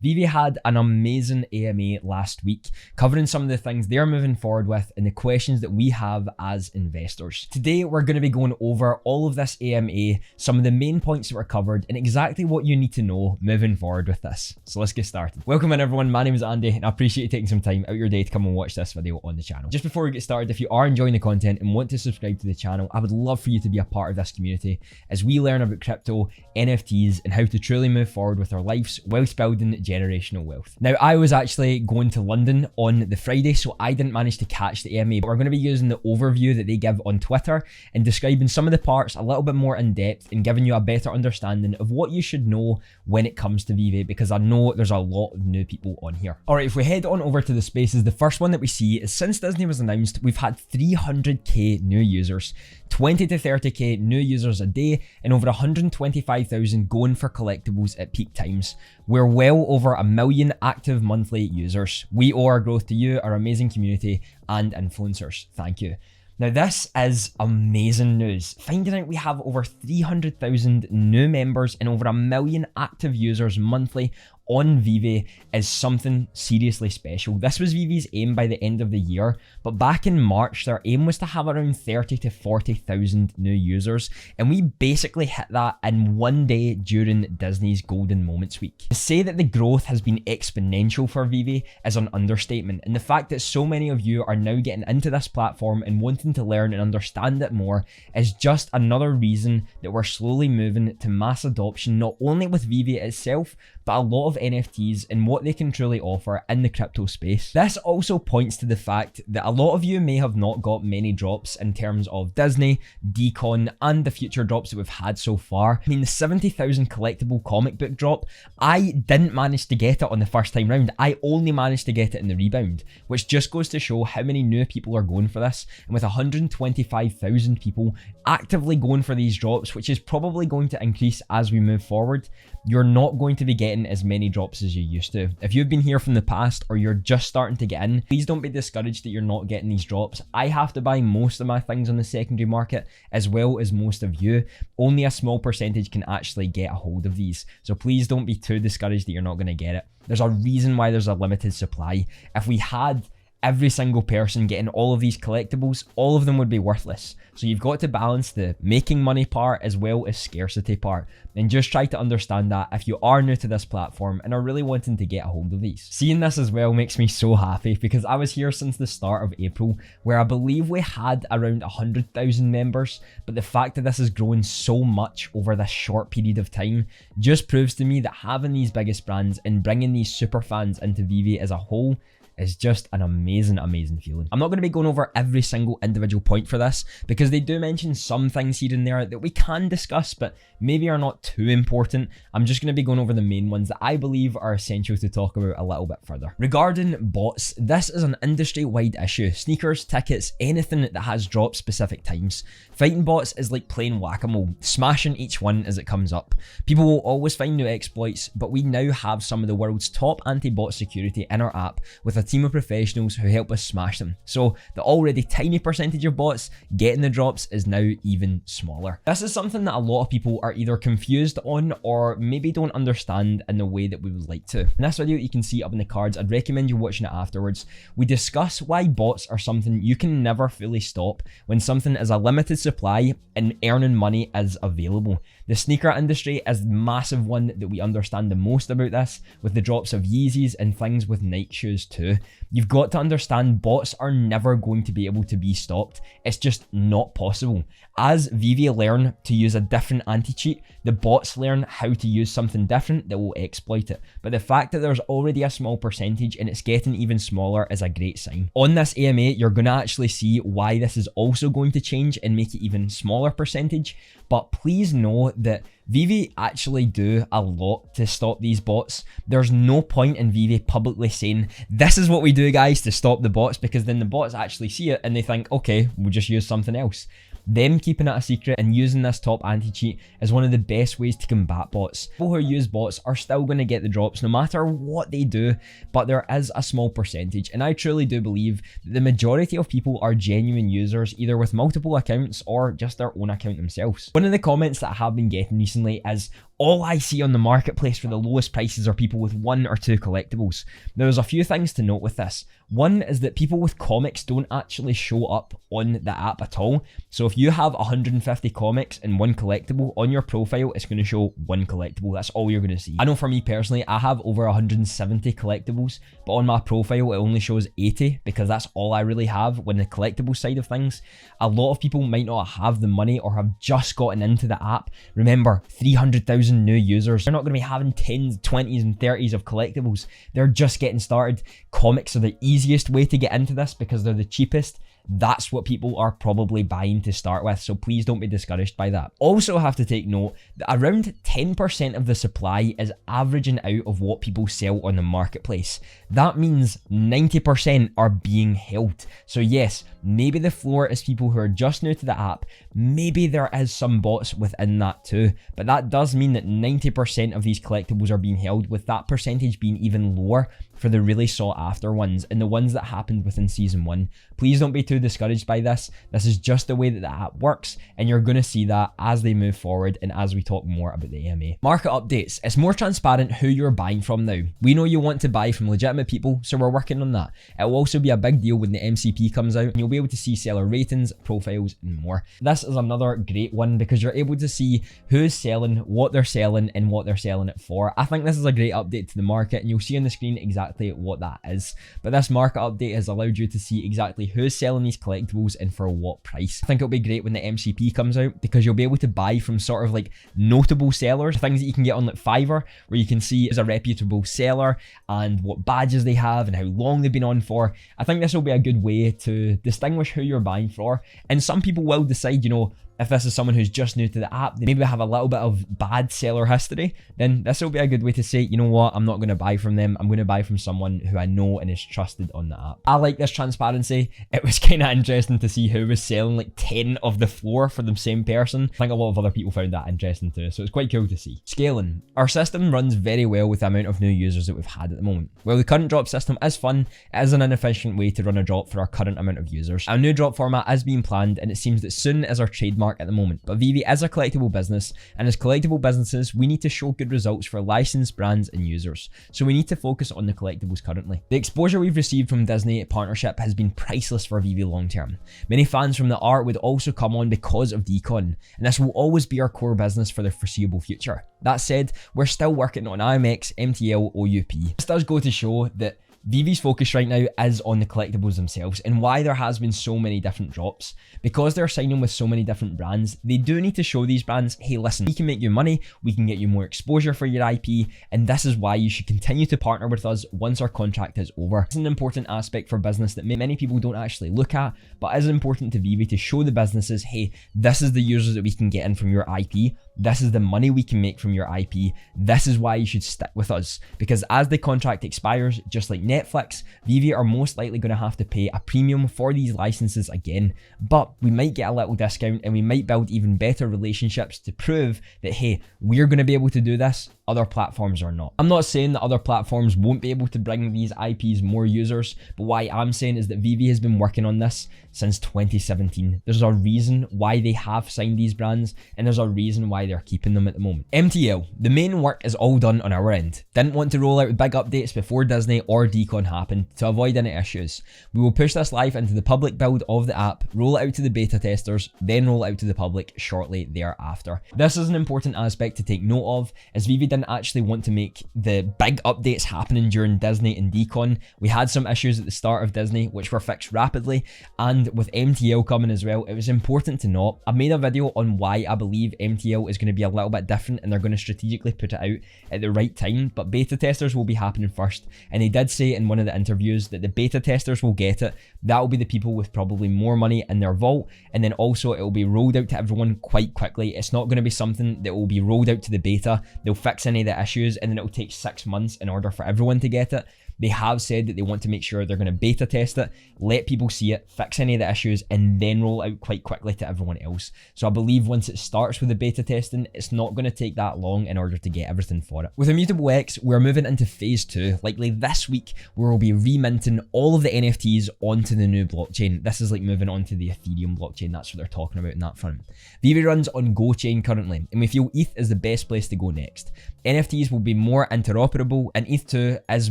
Veve had an amazing AMA last week, covering some of the things they're moving forward with and the questions that we have as investors. Today, we're going to be going over all of this AMA, some of the main points that were covered, and exactly what you need to know moving forward with this. So let's get started. Welcome in everyone, my name is Andy, and I appreciate you taking some time out of your day to come and watch this video on the channel. Just before we get started, if you are enjoying the content and want to subscribe to the channel, I would love for you to be a part of this community as we learn about crypto, NFTs, and how to truly move forward with our lives whilst building generational wealth. Now, I was actually going to London on the Friday, so I didn't manage to catch the AMA, but we're going to be using the overview that they give on Twitter and describing some of the parts a little bit more in depth and giving you a better understanding of what you should know when it comes to Veve, because I know there's a lot of new people on here. All right, if we head on over to the spaces, the first one that we see is since Disney was announced, we've had 300k new users, 20 to 30k new users a day, and over 125,000 going for collectibles at peak times. We're well over 1 million active monthly users. We owe our growth to you, our amazing community and influencers. Thank you. Now, this is amazing news. Finding out we have over 300,000 new members and over 1 million active users monthly on Veve is something seriously special. This was Veve's aim by the end of the year, but back in March, their aim was to have around 30 to 40,000 new users, and we basically hit that in one day during Disney's Golden Moments week. To say that the growth has been exponential for Veve is an understatement, and the fact that so many of you are now getting into this platform and wanting to learn and understand it more is just another reason that we're slowly moving to mass adoption, not only with Veve itself, but a lot of NFTs and what they can truly offer in the crypto space. This also points to the fact that a lot of you may have not got many drops in terms of Disney, Decon, and the future drops that we've had so far. I mean, the 70,000 collectible comic book drop, I didn't manage to get it on the first time round. I only managed to get it in the rebound, which just goes to show how many new people are going for this. And with 125,000 people actively going for these drops, which is probably going to increase as we move forward, you're not going to be getting as many drops as you used to. If you've been here from the past or you're just starting to get in, please don't be discouraged that you're not getting these drops. I have to buy most of my things on the secondary market as well as most of you. Only a small percentage can actually get a hold of these. So please don't be too discouraged that you're not going to get it. There's a reason why there's a limited supply. If we had every single person getting all of these collectibles, all of them would be worthless. So you've got to balance the making money part as well as scarcity part, and just try to understand that if you are new to this platform and are really wanting to get a hold of these. Seeing this as well makes me so happy, because I was here since the start of April, where I believe we had around 100,000 members, but the fact that this has grown so much over this short period of time just proves to me that having these biggest brands and bringing these super fans into Veve as a whole is just an amazing feeling. I'm not going to be going over every single individual point for this, because they do mention some things here and there that we can discuss, but maybe are not too important. I'm just going to be going over the main ones that I believe are essential to talk about a little bit further. Regarding bots, this is an industry-wide issue. Sneakers, tickets, anything that has drop specific times. Fighting bots is like playing whack-a-mole, smashing each one as it comes up. People will always find new exploits, but we now have some of the world's top anti-bot security in our app with a team of professionals who help us smash them. So the already tiny percentage of bots getting the drops is now even smaller. This is something that a lot of people are either confused on or maybe don't understand in the way that we would like to. In this video, you can see up in the cards, I'd recommend you watching it afterwards. We discuss why bots are something you can never fully stop when something is a limited supply and earning money is available. The sneaker industry is the massive one that we understand the most about this, with the drops of Yeezys and things with Nike shoes too. You've got to understand bots are never going to be able to be stopped. It's just not possible. As Veve learn to use a different anti-cheat, the bots learn how to use something different that will exploit it. But the fact that there's already a small percentage and it's getting even smaller is a great sign. On this AMA, you're going to actually see why this is also going to change and make it even smaller percentage. But please know that Veve actually do a lot to stop these bots. There's no point in Veve publicly saying, this is what we do guys to stop the bots, because then the bots actually see it and they think, okay, we'll just use something else. Them keeping it a secret and using this top anti-cheat is one of the best ways to combat bots. People who use bots are still going to get the drops no matter what they do, but there is a small percentage, and I truly do believe that the majority of people are genuine users, either with multiple accounts or just their own account themselves. One of the comments that I have been getting recently is, all I see on the marketplace for the lowest prices are people with 1 or 2 collectibles. Now, there's a few things to note with this. One is that people with comics don't actually show up on the app at all. So if you have 150 comics and 1 collectible on your profile, it's going to show 1 collectible. That's all you're going to see. I know for me personally, I have over 170 collectibles, but on my profile, it only shows 80 because that's all I really have when the collectible side of things. A lot of people might not have the money or have just gotten into the app. Remember, 300,000 new users. They're not going to be having 10s, 20s and 30s of collectibles. They're just getting started. Comics are the easiest way to get into this because they're the cheapest. That's what people are probably buying to start with, so please don't be discouraged by that. Also have to take note that around 10% of the supply is averaging out of what people sell on the marketplace. That means 90% are being held. So yes, maybe the floor is people who are just new to the app, maybe there is some bots within that too, but that does mean that 90% of these collectibles are being held, with that percentage being even lower for the really sought after ones and the ones that happened within season 1. Please don't be too discouraged by this. This is just the way that the app works, and you're going to see that as they move forward and as we talk more about the AMA. Market updates. It's more transparent who you're buying from now. We know you want to buy from legitimate people, so we're working on that. It will also be a big deal when the MCP comes out, and you'll be able to see seller ratings, profiles, and more. This is another great one because you're able to see who's selling, what they're selling, and what they're selling it for. I think this is a great update to the market, and you'll see on the screen exactly what that is. But this market update has allowed you to see exactly who's selling these collectibles and for what price. I think it'll be great when the MCP comes out because you'll be able to buy from sort of like notable sellers, things that you can get on like Fiverr, where you can see as a reputable seller and what badges they have and how long they've been on for. I think this will be a good way to distinguish who you're buying for. And some people will decide, you know, if this is someone who's just new to the app, they maybe have a little bit of bad seller history, then this will be a good way to say, you know what, I'm not going to buy from them. I'm going to buy from someone who I know and is trusted on the app. I like this transparency. It was kind of interesting to see who was selling like 10 of the floor for the same person. I think a lot of other people found that interesting too, so it's quite cool to see. Scaling. Our system runs very well with the amount of new users that we've had at the moment. While the current drop system is fun, it is an inefficient way to run a drop for our current amount of users. A new drop format is being planned, and it seems that soon is our trademark at the moment, but Veve is a collectible business, and as collectible businesses we need to show good results for licensed brands and users, so we need to focus on the collectibles currently. The exposure we've received from Disney partnership has been priceless for Veve long term. Many fans from the art would also come on because of Decon, and this will always be our core business for the foreseeable future. That said, we're still working on IMX, MTL, OUP. This does go to show that Veve's focus right now is on the collectibles themselves, and why there has been so many different drops. Because they're signing with so many different brands, they do need to show these brands, hey listen, we can make you money, we can get you more exposure for your IP, and this is why you should continue to partner with us once our contract is over. It's an important aspect for business that many people don't actually look at, but is important to Veve to show the businesses, hey, this is the users that we can get in from your IP, this is the money we can make from your IP, this is why you should stick with us. Because as the contract expires, just like Netflix, Veve are most likely going to have to pay a premium for these licenses again, but we might get a little discount and we might build even better relationships to prove that, hey, we're going to be able to do this, other platforms are not. I'm not saying that other platforms won't be able to bring these IPs more users, but what I'm saying is that Veve has been working on this since 2017. There's a reason why they have signed these brands, and there's a reason why they're keeping them at the moment. MTL, the main work is all done on our end. Didn't want to roll out big updates before Disney or Decon happened to avoid any issues. We will push this live into the public build of the app, roll it out to the beta testers, then roll it out to the public shortly thereafter. This is an important aspect to take note of, as Veve didn't actually want to make the big updates happening during Disney and Decon. We had some issues at the start of Disney which were fixed rapidly, and with MTL coming as well, it was important to not. I've made a video on why I believe MTL is going to be a little bit different and they're going to strategically put it out at the right time, but beta testers will be happening first, and they did say in one of the interviews that the beta testers will get it. That will be the people with probably more money in their vault, and then also it will be rolled out to everyone quite quickly. It's not going to be something that will be rolled out to the beta, they'll fix any of the issues and then it will take 6 months in order for everyone to get it. They have said that they want to make sure they're going to beta test it, let people see it, fix any of the issues, and then roll it out quite quickly to everyone else. So I believe once it starts with the beta testing, it's not going to take that long in order to get everything for it. With Immutable X, we're moving into phase 2. Likely this week, where we'll be reminting all of the NFTs onto the new blockchain. This is like moving onto the Ethereum blockchain. That's what they're talking about in that front. Veve runs on Go chain currently, and we feel ETH is the best place to go next. NFTs will be more interoperable, and ETH 2 is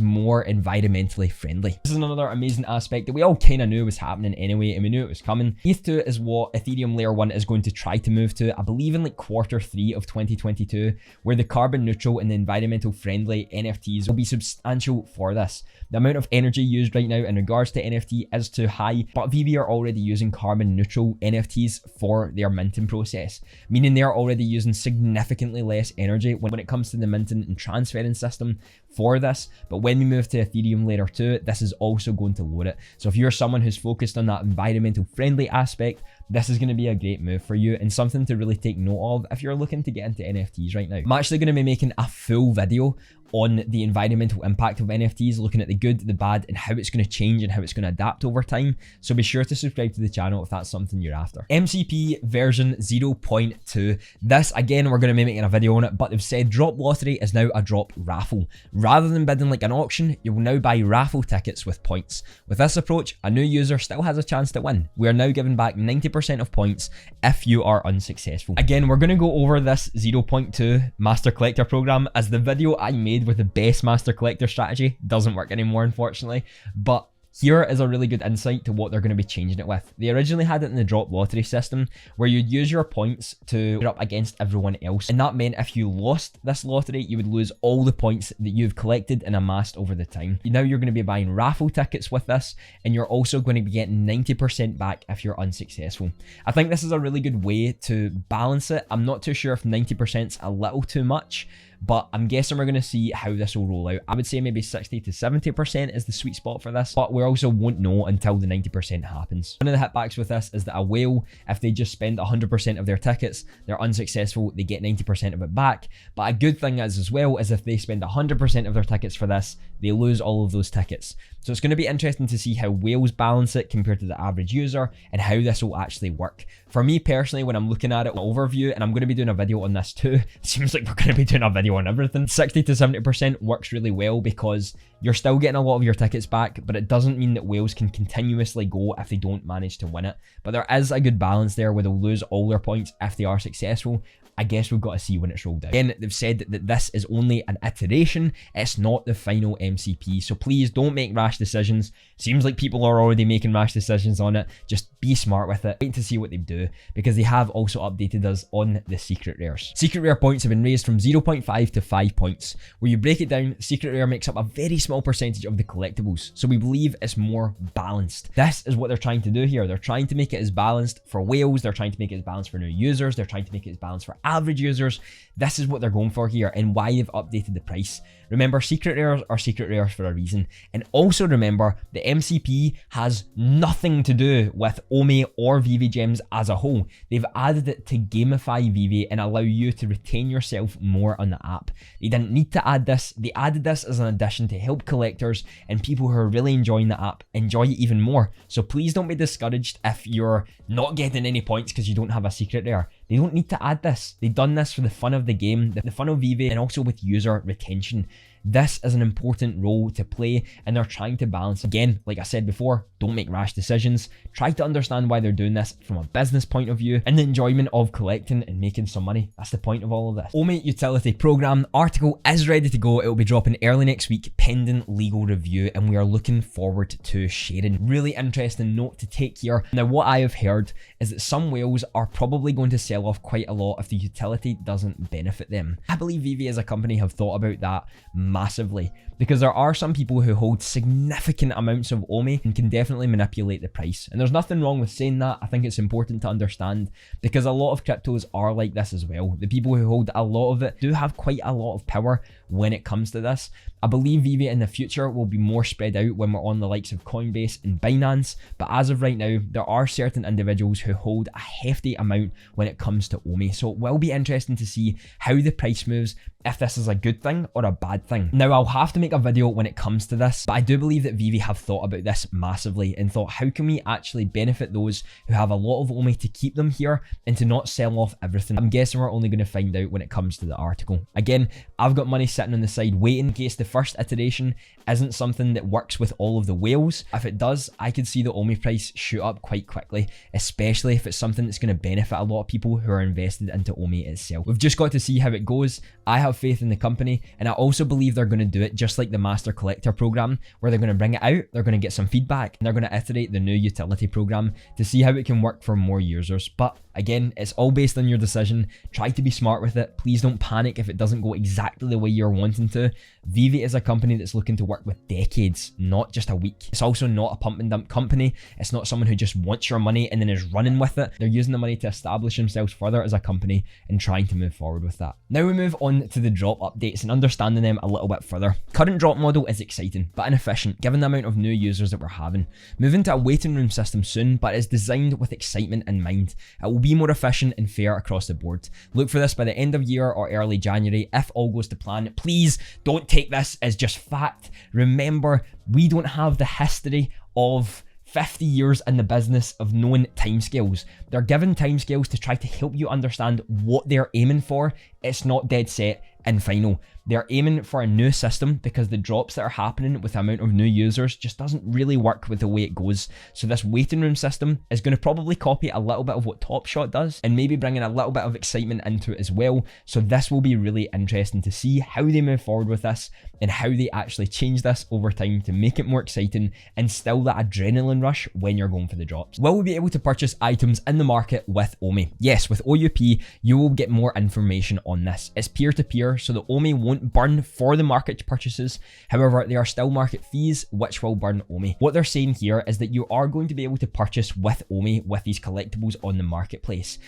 more environmentally friendly. This is another amazing aspect that we all kind of knew was happening anyway, and we knew it was coming. ETH 2 is what Ethereum Layer 1 is going to try to move to, I believe in like Q3 of 2022, where the carbon neutral and the environmental friendly NFTs will be substantial for this. The amount of energy used right now in regards to NFT is too high, but Veve are already using carbon neutral NFTs for their minting process, meaning they are already using significantly less energy when it comes to the minting and transferring system for this. But when we move to Ethereum Layer 2, this is also going to lower it. So if you're someone who's focused on that environmental friendly aspect, this is going to be a great move for you and something to really take note of if you're looking to get into NFTs right now. I'm actually going to be making a full video on the environmental impact of NFTs, looking at the good, the bad, and how it's going to change and how it's going to adapt over time. So be sure to subscribe to the channel if that's something you're after. MCP version 0.2. This, again, we're going to be making a video on it, but they've said drop lottery is now a drop raffle. Rather than bidding like an auction, you will now buy raffle tickets with points. With this approach, a new user still has a chance to win. We are now giving back 90% of points if you are unsuccessful. Again, we're going to go over this 0.2 Master Collector program, as the video I made with the best Master Collector strategy doesn't work anymore, unfortunately, but here is a really good insight to what they're going to be changing it with. They originally had it in the drop lottery system, where you'd use your points to up against everyone else, and that meant if you lost this lottery, you would lose all the points that you've collected and amassed over the time. Now you're going to be buying raffle tickets with this, and you're also going to be getting 90% back if you're unsuccessful. I think this is a really good way to balance it. I'm not too sure if 90%'s a little too much, but I'm guessing we're going to see how this will roll out. I would say maybe 60 to 70% is the sweet spot for this, but we also won't know until the 90% happens. One of the hitbacks with this is that a whale, if they just spend 100% of their tickets, they're unsuccessful, they get 90% of it back. But a good thing is as well, is if they spend 100% of their tickets for this, they lose all of those tickets. So it's going to be interesting to see how whales balance it compared to the average user and how this will actually work. For me personally, when I'm looking at it, an overview, and I'm going to be doing a video on this too, it seems like we're going to be doing a video on everything. 60 to 70% works really well because you're still getting a lot of your tickets back, but it doesn't mean that whales can continuously go if they don't manage to win it. But there is a good balance there where they'll lose all their points if they are successful. I guess we've got to see when it's rolled out. Again, they've said that this is only an iteration. It's not the final MCP. So please don't make rash decisions. Seems like people are already making rash decisions on it. Just be smart with it. Wait to see what they do, because they have also updated us on the secret rares. Secret rare points have been raised from 0.5 to 5 points. Where you break it down, secret rare makes up a very small percentage of the collectibles. So we believe it's more balanced. This is what they're trying to do here. They're trying to make it as balanced for whales. They're trying to make it as balanced for new users. They're trying to make it as balanced for average users. This is what they're going for here and why they've updated the price. Remember, secret rares are secret rares for a reason. And also remember, the MCP has nothing to do with Omi or Veve gems as a whole. They've added it to gamify Veve and allow you to retain yourself more on the app. They didn't need to add this. They added this as an addition to help collectors and people who are really enjoying the app enjoy it even more. So please don't be discouraged if you're not getting any points because you don't have a secret rare. They don't need to add this. They've done this for the fun of the game, the fun of Veve, and also with user retention. This is an important role to play, and they're trying to balance. Again, like I said before, don't make rash decisions. Try to understand why they're doing this from a business point of view and the enjoyment of collecting and making some money. That's the point of all of this. Omi utility program article is ready to go. It will be dropping early next week, pending legal review, and we are looking forward to sharing. Really interesting note to take here. Now, what I have heard is that some whales are probably going to sell off quite a lot if the utility doesn't benefit them. I believe Veve as a company have thought about that massively, because there are some people who hold significant amounts of Omi and can definitely manipulate the price. And there's nothing wrong with saying that. I think it's important to understand, because a lot of cryptos are like this as well. The people who hold a lot of it do have quite a lot of power when it comes to this. I believe Veve in the future will be more spread out when we're on the likes of Coinbase and Binance, but as of right now, there are certain individuals who hold a hefty amount when it comes to Omi. So it will be interesting to see how the price moves, if this is a good thing or a bad thing. Now, I'll have to make make a video when it comes to this, but I do believe that Veve have thought about this massively and thought, how can we actually benefit those who have a lot of OMI to keep them here and to not sell off everything? I'm guessing we're only going to find out when it comes to the article. Again, I've got money sitting on the side waiting in case the first iteration isn't something that works with all of the whales. If it does, I could see the OMI price shoot up quite quickly, especially if it's something that's going to benefit a lot of people who are invested into OMI itself. We've just got to see how it goes. I have faith in the company, and I also believe they're going to do it just like the Master Collector program, where they're going to bring it out, they're going to get some feedback, and they're going to iterate the new utility program to see how it can work for more users. But again, it's all based on your decision. Try to be smart with it. Please don't panic if it doesn't go exactly the way you're wanting to. Veve is a company that's looking to work with decades, not just a week. It's also not a pump and dump company. It's not someone who just wants your money and then is running with it. They're using the money to establish themselves further as a company and trying to move forward with that. Now we move on to the drop updates and understanding them a little bit further. Current drop model is exciting, but inefficient given the amount of new users that we're having. Moving to a waiting room system soon, but it's designed with excitement in mind. It will be more efficient and fair across the board. Look for this by the end of year or early January if all goes to plan. Please don't take this as just fact. Remember, we don't have the history of 50 years in the business of knowing timescales. They're given timescales to try to help you understand what they're aiming for. It's not dead set and final. They're aiming for a new system because the drops that are happening with the amount of new users just doesn't really work with the way it goes. So this waiting room system is going to probably copy a little bit of what Top Shot does and maybe bring in a little bit of excitement into it as well. So this will be really interesting to see how they move forward with this and how they actually change this over time to make it more exciting and still that adrenaline rush when you're going for the drops. Will we be able to purchase items in the market with OMI? Yes, with OUP, you will get more information on this. It's peer-to-peer, so the OMI won't burn for the market purchases. However, there are still market fees which will burn OMI. What they're saying here is that you are going to be able to purchase with OMI with these collectibles on the marketplace,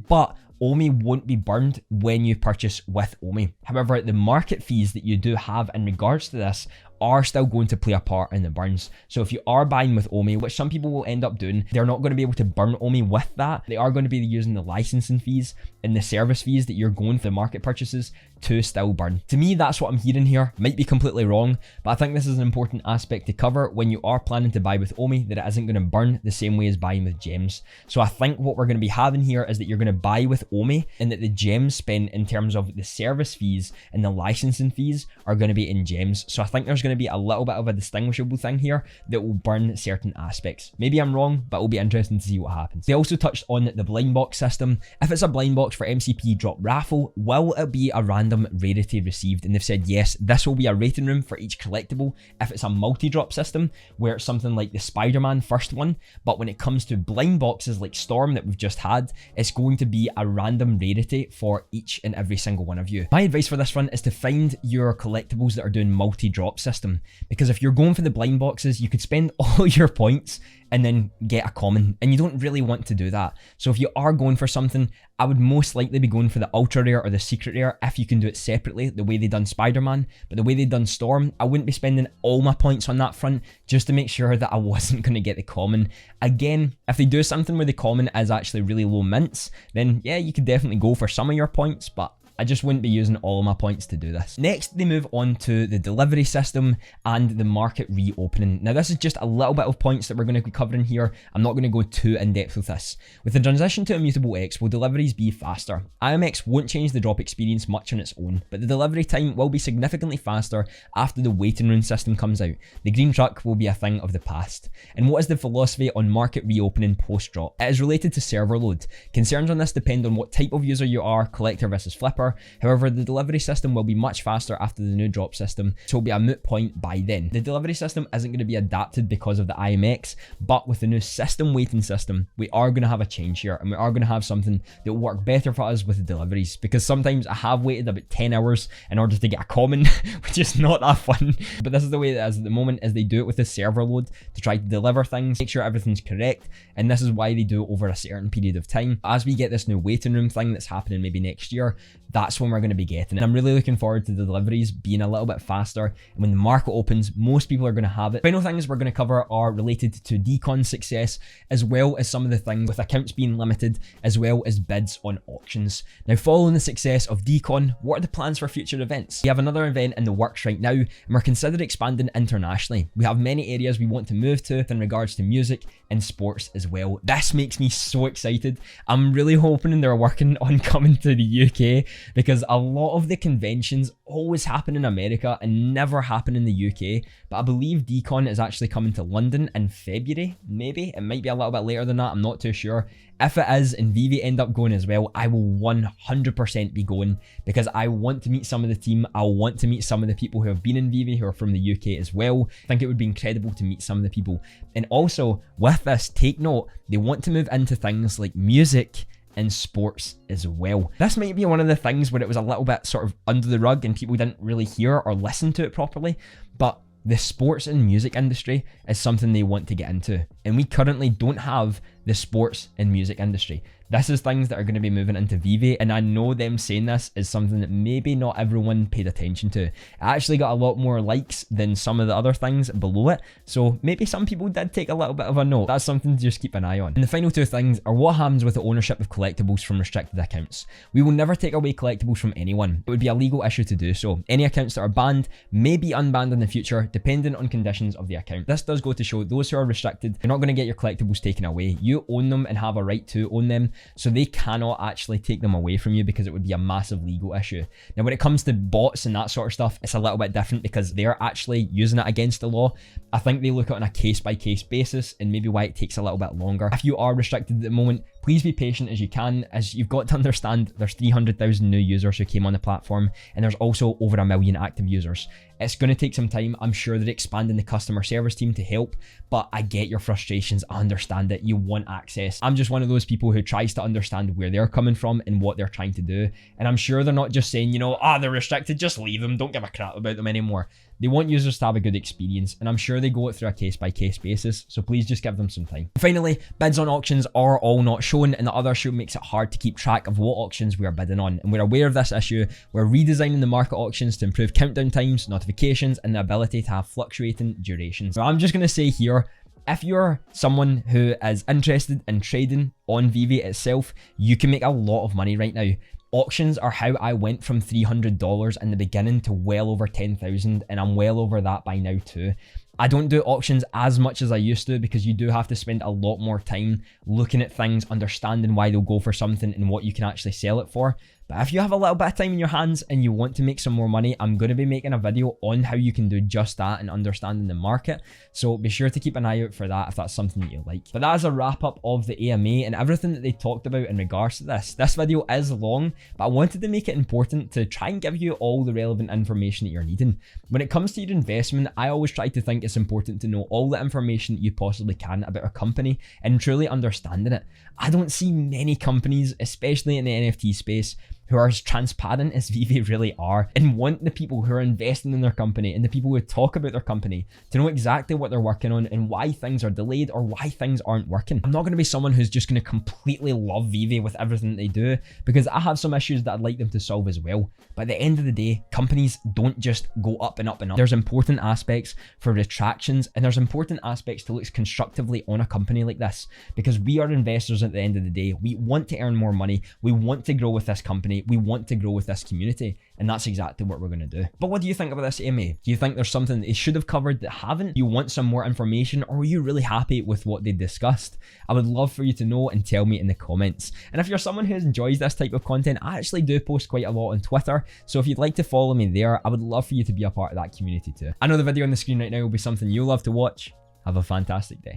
but OMI won't be burned when you purchase with OMI. However, the market fees that you do have in regards to this are still going to play a part in the burns. So if you are buying with OMI, which some people will end up doing, they're not going to be able to burn OMI with that. They are going to be using the licensing fees and the service fees that you're going for the market purchases to still burn. To me, that's what I'm hearing here. Might be completely wrong, but I think this is an important aspect to cover when you are planning to buy with OMI, that it isn't going to burn the same way as buying with gems. So I think what we're going to be having here is that you're going to buy with OMI and that the gems spent in terms of the service fees and the licensing fees are going to be in gems. So I think there's going to be a little bit of a distinguishable thing here that will burn certain aspects. Maybe I'm wrong, but it'll be interesting to see what happens. They also touched on the blind box system. If it's a blind box for MCP drop raffle, will it be a random rarity received? And they've said yes, this will be a rating room for each collectible if it's a multi-drop system where it's something like the Spider-Man first one. But when it comes to blind boxes like Storm that we've just had, it's going to be a random rarity for each and every single one of you. My advice for this one is to find your collectibles that are doing multi-drop system, because if you're going for the blind boxes, you could spend all your points and then get a common, and you don't really want to do that. So if you are going for something, I would most likely be going for the ultra rare or the secret rare if you can do it separately, the way they done Spider-Man. But the way they done Storm, I wouldn't be spending all my points on that front just to make sure that I wasn't going to get the common. Again, if they do something where the common is actually really low mints, then yeah, you could definitely go for some of your points, but I just wouldn't be using all of my points to do this. Next, they move on to the delivery system and the market reopening. Now, this is just a little bit of points that we're going to be covering here. I'm not going to go too in depth with this. With the transition to Immutable X, will deliveries be faster? IMX won't change the drop experience much on its own, but the delivery time will be significantly faster after the waiting room system comes out. The green truck will be a thing of the past. And what is the philosophy on market reopening post-drop? It is related to server load. Concerns on this depend on what type of user you are, collector versus flipper. However, the delivery system will be much faster after the new drop system, so it'll be a moot point by then. The delivery system isn't going to be adapted because of the IMX, but with the new system waiting system, we are going to have a change here, and we are going to have something that will work better for us with the deliveries, because sometimes I have waited about 10 hours in order to get a common, which is not that fun. But this is the way that it is at the moment, is they do it with the server load to try to deliver things, make sure everything's correct, and this is why they do it over a certain period of time. As we get this new waiting room thing that's happening maybe next year, that's when we're going to be getting it. And I'm really looking forward to the deliveries being a little bit faster. And when the market opens, most people are going to have it. Final things we're going to cover are related to decon success, as well as some of the things with accounts being limited, as well as bids on auctions. Now, following the success of decon, what are the plans for future events? We have another event in the works right now, and we're considering expanding internationally. We have many areas we want to move to in regards to music and sports as well. This makes me so excited. I'm really hoping they're working on coming to the UK, because a lot of the conventions always happen in America and never happen in the UK. But I believe decon is actually coming to London in February, maybe. It might be a little bit later than that, I'm not too sure. If it is and Veve end up going as well, I will 100% be going, because I want to meet some of the team. I want to meet some of the people who have been in Veve who are from the UK as well. I think it would be incredible to meet some of the people. And also with this, take note, they want to move into things like music and sports as well. This might be one of the things where it was a little bit sort of under the rug and people didn't really hear or listen to it properly, but the sports and music industry is something they want to get into. And we currently don't have the sports and music industry. This is things that are going to be moving into Veve, and I know them saying this is something that maybe not everyone paid attention to. It actually got a lot more likes than some of the other things below it, so maybe some people did take a little bit of a note. That's something to just keep an eye on. And the final two things are what happens with the ownership of collectibles from restricted accounts. We will never take away collectibles from anyone. It would be a legal issue to do so. Any accounts that are banned may be unbanned in the future, depending on conditions of the account. This does go to show those who are restricted, you're not going to get your collectibles taken away. You own them and have a right to own them, so they cannot actually take them away from you, because it would be a massive legal issue. Now, when it comes to bots and that sort of stuff, it's a little bit different because they're actually using it against the law. I think they look at it on a case-by-case basis, and maybe why it takes a little bit longer. If you are restricted at the moment, please be patient as you can, as you've got to understand there's 300,000 new users who came on the platform, and there's also over 1 million active users. It's going to take some time. I'm sure they're expanding the customer service team to help, but I get your frustrations. I understand it. You want access. I'm just one of those people who tries to understand where they're coming from and what they're trying to do. And I'm sure they're not just saying, you know, they're restricted, just leave them, don't give a crap about them anymore. They want users to have a good experience, and I'm sure they go it through a case-by-case basis, so please just give them some time. Finally, bids on auctions are all not shown, and the other issue makes it hard to keep track of what auctions we are bidding on. And we're aware of this issue. We're redesigning the market auctions to improve countdown times, notifications, and the ability to have fluctuating durations. So I'm just going to say here, if you're someone who is interested in trading on Veve itself, you can make a lot of money right now. Auctions are how I went from $300 in the beginning to well over 10,000, and I'm well over that by now too. I don't do auctions as much as I used to, because you do have to spend a lot more time looking at things, understanding why they'll go for something and what you can actually sell it for. But if you have a little bit of time in your hands and you want to make some more money, I'm going to be making a video on how you can do just that and understanding the market. So be sure to keep an eye out for that if that's something that you like. But that is a wrap up of the AMA and everything that they talked about in regards to this. This video is long, but I wanted to make it important to try and give you all the relevant information that you're needing. When it comes to your investment, I always try to think it's important to know all the information that you possibly can about a company and truly understanding it. I don't see many companies, especially in the NFT space, who are as transparent as Veve really are and want the people who are investing in their company and the people who talk about their company to know exactly what they're working on and why things are delayed or why things aren't working. I'm not going to be someone who's just going to completely love Veve with everything that they do, because I have some issues that I'd like them to solve as well. But at the end of the day, companies don't just go up and up and up. There's important aspects for retractions, and there's important aspects to look constructively on a company like this, because we are investors at the end of the day. We want to earn more money. We want to grow with this company. We want to grow with this community, and that's exactly what we're going to do. But what do you think about this AMA? Do you think there's something they should have covered that haven't? Do you want some more information, or are you really happy with what they discussed? I would love for you to know and tell me in the comments. And if you're someone who enjoys this type of content, I actually do post quite a lot on Twitter, so if you'd like to follow me there, I would love for you to be a part of that community too. I know the video on the screen right now will be something you'll love to watch. Have a fantastic day.